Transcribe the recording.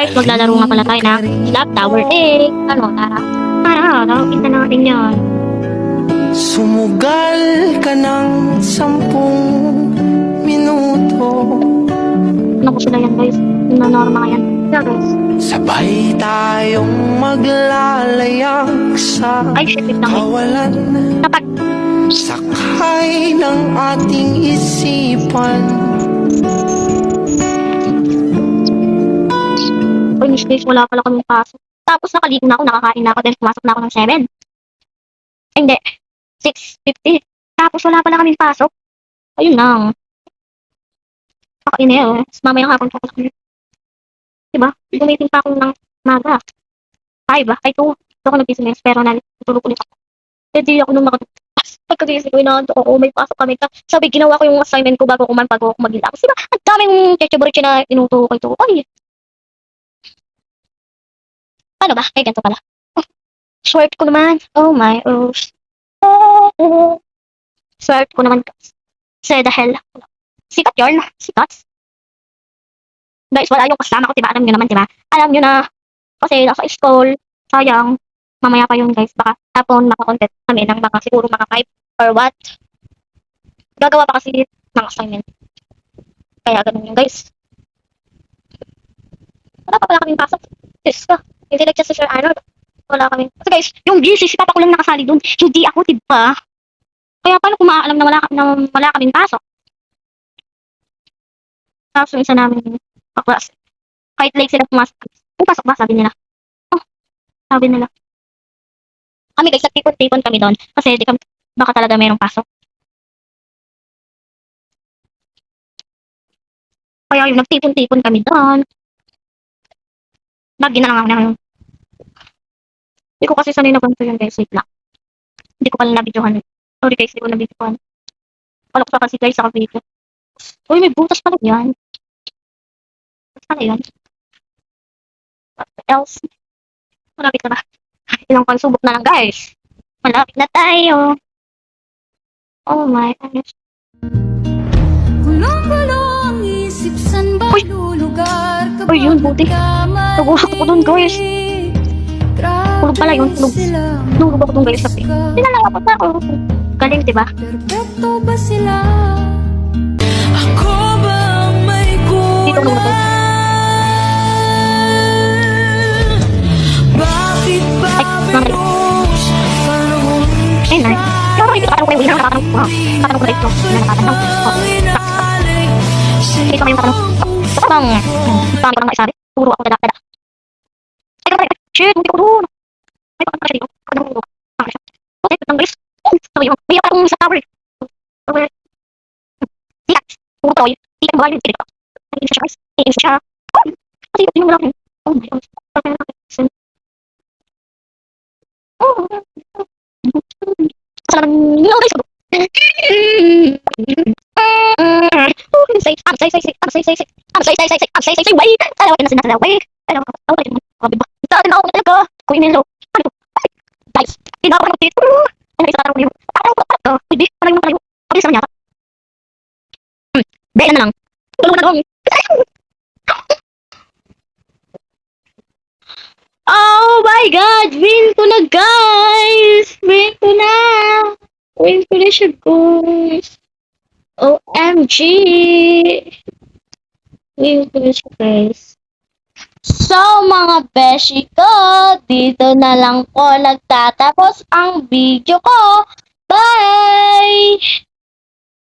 guys, maglalaro nga pala tayo ng Slap Tower Egg. Ano, tara, lawin na natin yan. Sumugal ka ng 10 minuto. Ano ko sila yan guys? Norma yan. Yeah guys. Sabay tayong maglalayag sa Ay shit, wait lang. kawalan. Dapat. Sakay ng ating isipan. Uy, Miss Grace, wala pala kaming pasok. Tapos nakaligo na ako, nakakain na ako, then pumasok na ako ng 7. Ay, hindi. 6:50. Tapos wala pala kaming pasok. Ayun lang. Pakain eh. Mamaya ng hapon po ako. Diba? Gumiting pa ako ng maga. 5 ba? Ay, 2. Ito ako nag-business, pero natulog ulit ako. Hindi ako nung pagkagising ko, inaantok ako, may pasok kami. Sabi, ginawa ko yung assignment ko bago ako mag-relax. Diba? Ang daming cheche-buriche na inutukoy-tukoy. Paano ba? Ay, ganito pala. Oh, short ko naman. Oh my gosh. Short ko naman. Say the hell. Sikat yarn. Sikat. Guys, wala yung kasama ko, diba? Alam nyo naman, diba? Alam nyo na. Kasi nasa school. Sayang. Mamaya pa yun, guys. Baka hapon makakontent kami ng mga siguro mga 5 or what. Gagawa pa kasi ng assignment. Kaya ganun yun, guys. Wala pa pala kaming pasok. Diyos ko. Hindi nag-chat si Sir Arnold. Wala kami. Kasi guys, yung GC, si Papa ko lang nakasali doon. Hindi ako, diba? Kaya paano kung maaalam na wala kaming pasok? Tapos yung isa namin kaklas. Kahit late sila pumasok. Pumasok ba? Sabi nila. Oh, sabi nila. Kami guys, nagtipon-tipon kami doon. Kasi di kami, baka talaga mayroong pasok. Kaya yung nagtipon-tipon kami doon. Lagi na lang ako na yun. Hindi ko kasi sanay na ganito yun guys. Wait lang. Hindi ko pala na-videohan. Sorry guys, hindi ko na-videohan. Palok pa kasi guys sa video. Uy, may butas pala yan. Ano yun? What else? Malapit na ba? Ilang pansubok na lang guys. Malapit na tayo. Oh my gosh. Gulo-gulo ang isip, san ba lulugar ka ba? Uy, yun, buti. Nagusok ko dun guys. Tulog pala yun, tulog. Tulog ako dun guys. Tinalawapot na ako. Galing, diba? Perpekto ba sila? Ako ba ang may Dito nung guys. Bakit ba Ay, ay, nay. Pero hindi ko katanong ko yung nakatanong ko. Katanong ko na ito. Nakatanong ko. Hindi ko kayo matanong. Ito bang, paano ko nang maisabi? Puro ako dada-dada. Ay, shit, hindi ko doon. Ay, bakit pa siya dito? Katanong ko. Bakit siya? Okay, patang guys. Sabi mo, may akong sa tower. Okay. Sikat. Puro toy. Sikat mo ba yung sikat? Ay, siya guys. Ay, siya. Kasi yun mo lang. Oh my God. Oh, Salam, no guys. Say, wait. Alam ko na sinasabi. Alam ko, ako na ba? Sa atin ako talaga. Kuya Nilo. Guys, tinawag ko dito. Ano isa ko yun? Parang ko to. Hindi, parang yung tayo. Pabilis naman yata. Bela na lang. Tulungan na lang. Oh my God! Win ko na, guys! Win ko na! Win ko na siya, guys! OMG! Win ko na siya, guys. So, mga beshi ko, dito na lang po nagtatapos ang video ko.